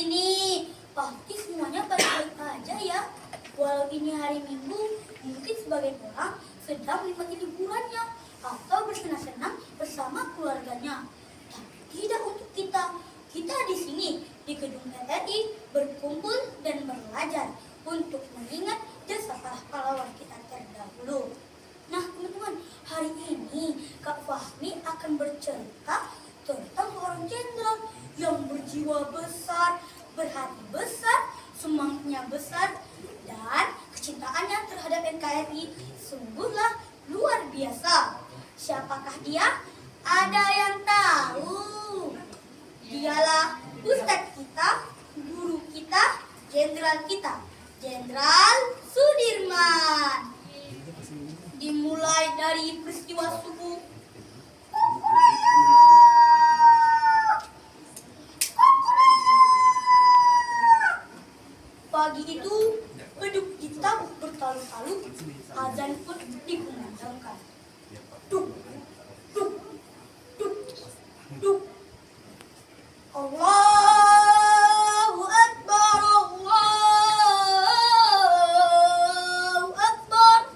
sini. Pasti semuanya baik-baik aja ya. Walau ini hari Minggu, mungkin sebagian orang sedang menikmati liburannya atau bersenang-senang bersama keluarganya. Tapi tidak untuk kita. Kita di sini di gedung RRI berkumpul dan belajar untuk mengingat jasa para pahlawan kita terdahulu. Nah teman-teman, hari ini Kak Fahmi akan bercerita tentang seorang jenderal yang berjiwa besar, berhati besar, semangatnya besar, dan kecintaannya terhadap NKRI sungguhlah luar biasa. Siapakah dia? Ada yang tahu? Dialah Ustadz kita, guru kita, jenderal kita, Jenderal Sudirman. Dimulai dari peristiwa subuh. Pagi itu beduk ditabuh bertalu-talu, azan pun dikumandangkan. Duk, duk, duk, duk. Allahu Akbar, Allahu Akbar.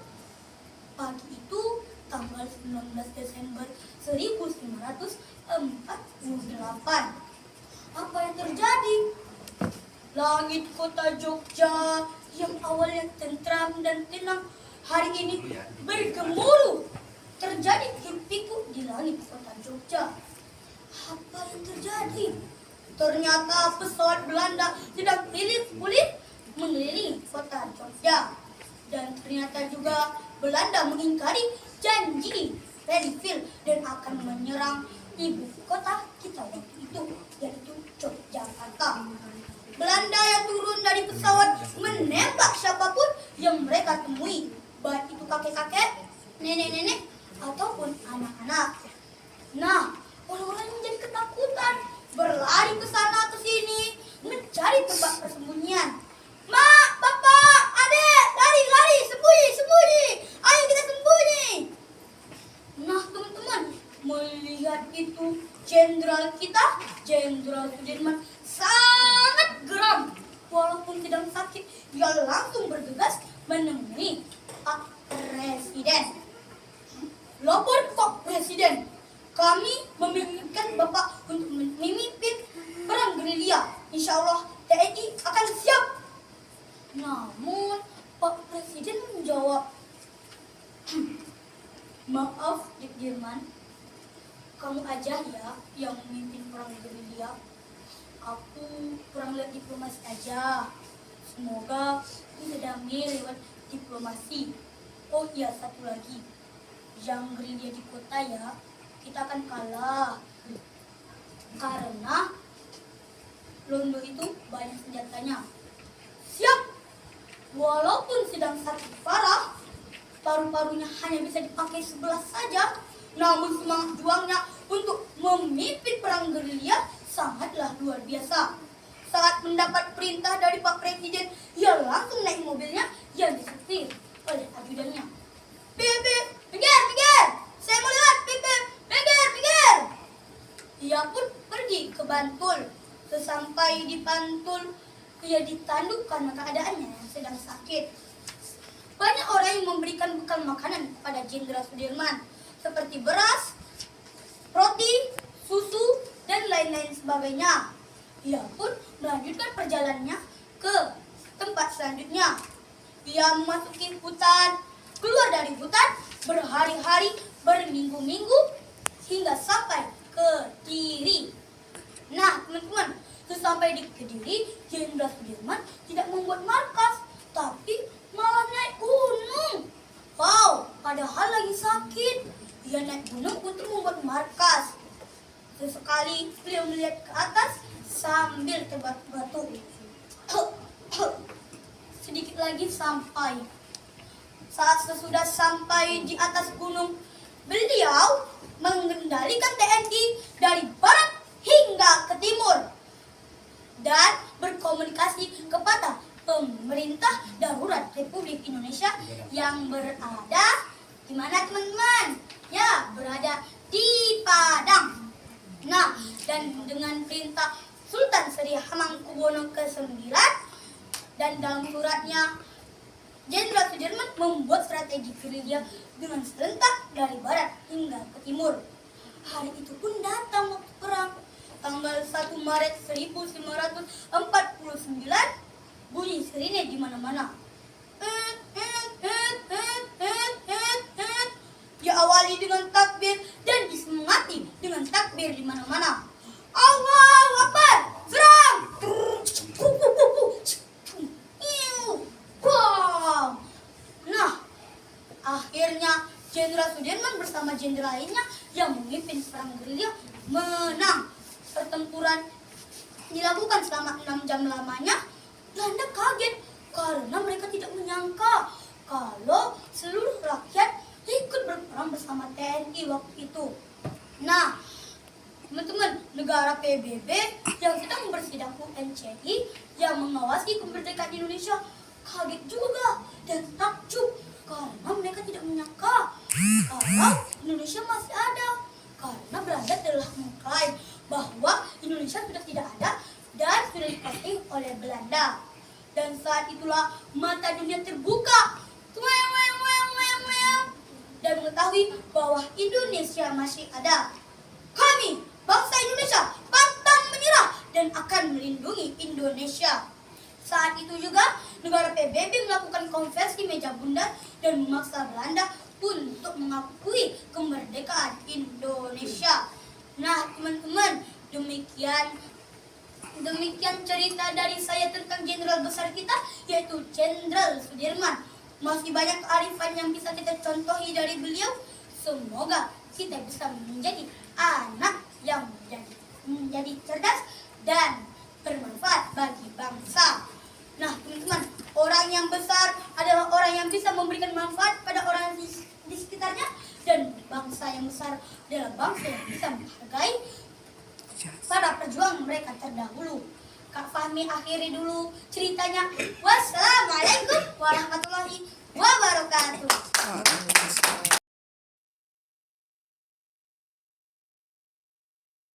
Pagi itu tanggal 19 Desember 1948. Apa yang terjadi? Langit kota Jogja yang awalnya tentram dan tenang hari ini bergemuruh. Terjadi hiruk-pikuk di langit kota Jogja. Apa yang terjadi? Ternyata pesawat Belanda sedang pilih-pilih mengelilingi kota Jogja. Dan ternyata juga Belanda mengingkari janji Renville dan akan menyerang ibu kota kita waktu itu, yaitu Yogyakarta. Belanda yang turun dari pesawat menembak siapapun yang mereka temui, baik itu kakek-kakek, nenek-nenek, ataupun anak-anak. Nah, orang-orang menjadi ketakutan, berlari ke sana ke sini, mencari tempat persembunyian. Mak, bapak, adek, lari, sembunyi, ayo kita sembunyi. Nah, teman-teman, melihat itu, jenderal kita, Jenderal Sudirman, sangat geram. Walaupun sedang sakit, dia langsung bergegas menemui Pak Presiden. Lapor Pak Presiden, kami memimpikan Bapak untuk memimpin perang gerilya. Insya Allah TNI akan siap. Namun Pak Presiden menjawab, maaf Dik Dirman, kamu aja ya yang memimpin perang gerilya. Aku kurang lihat diplomasi aja. Semoga bisa damai lewat diplomasi. Oh iya, satu lagi, yang gerilya di kota ya, kita akan kalah. Karena Londo itu banyak senjatanya. Siap! Walaupun sedang sakit parah, paru-parunya hanya bisa dipakai sebelah saja, namun semangat juangnya untuk memimpin perang gerilya sangatlah luar biasa. Saat mendapat perintah dari Pak Presiden, ia langsung naik mobilnya yang disetir oleh ajudannya. Pipip, pinggir! Saya mau lewat, pipip, pinggir! Ia pun pergi ke Bantul. Sesampai di Bantul, ia ditanduk karena keadaannya yang sedang sakit. Banyak orang yang memberikan bekal makanan kepada Jenderal Sudirman, seperti beras, roti, susu, dan lain-lain sebagainya. Ia pun melanjutkan perjalanannya ke tempat selanjutnya. Ia memasuki hutan, keluar dari hutan, berhari-hari, berminggu-minggu, hingga sampai ke Kediri. Nah, teman-teman, sesampai di Kediri, Jenderal Sudirman tidak membuat markas, tapi malah naik gunung. Wow, padahal lagi sakit, ia naik gunung untuk membuat markas. Sesekali beliau melihat ke atas sambil terbang batu. Sedikit lagi sampai. Saat sesudah sampai di atas gunung, beliau mengendalikan TNI dari barat hingga ke timur dan berkomunikasi kepada pemerintah darurat Republik Indonesia yang berada di mana, teman-teman? Ya, berada di Padang. Nah, dan dengan perintah Sultan Sri Hamengkubuwono ke-9. Dan dalam suratnya, Jenderal Sudirman membuat strategi gerilya dengan serentak dari barat hingga ke timur. Hari itu pun datang waktu perang. Tanggal 1 Maret 1949, bunyi sirine di mana-mana. Diawali dengan takbir dan disemangati dengan takbir di mana-mana. Allahu Akbar, serang! Nah, akhirnya Jenderal Sudirman bersama jenderal lainnya yang memimpin perang gerilya menang. Pertempuran dilakukan selama 6 jam lamanya. Belanda kaget karena mereka tidak menyangka kalau seluruh rakyat ikut berperang bersama TNI waktu itu. Nah, teman-teman, negara PBB yang sedang bersidang UNCI yang mengawasi kemerdekaan Indonesia kaget juga dan takjub karena mereka tidak menyangka kalau Indonesia masih ada, karena Belanda telah mengklaim bahwa Indonesia sudah tidak ada dan sudah dikuasai oleh Belanda. Dan saat itulah mata dunia terbuka dan mengetahui bahwa Indonesia masih ada. Kami, bangsa Indonesia, pantang menyerah dan akan melindungi Indonesia. Saat itu juga negara PBB melakukan konversi meja bundar dan memaksa Belanda untuk mengakui kemerdekaan Indonesia. Nah, teman-teman, demikian cerita dari saya tentang jenderal besar kita, yaitu Jenderal Sudirman. Masih banyak kearifan yang bisa kita contohi dari beliau. Semoga kita bisa menjadi anak yang menjadi cerdas dan bermanfaat bagi bangsa. Nah, teman-teman, orang yang besar adalah orang yang bisa memberikan manfaat pada orang di sekitarnya, dan bangsa yang besar adalah bangsa yang bisa menghargai para perjuangan mereka terdahulu. Kak Fahmi akhiri dulu ceritanya. Wassalamualaikum warahmatullahi wabarakatuh.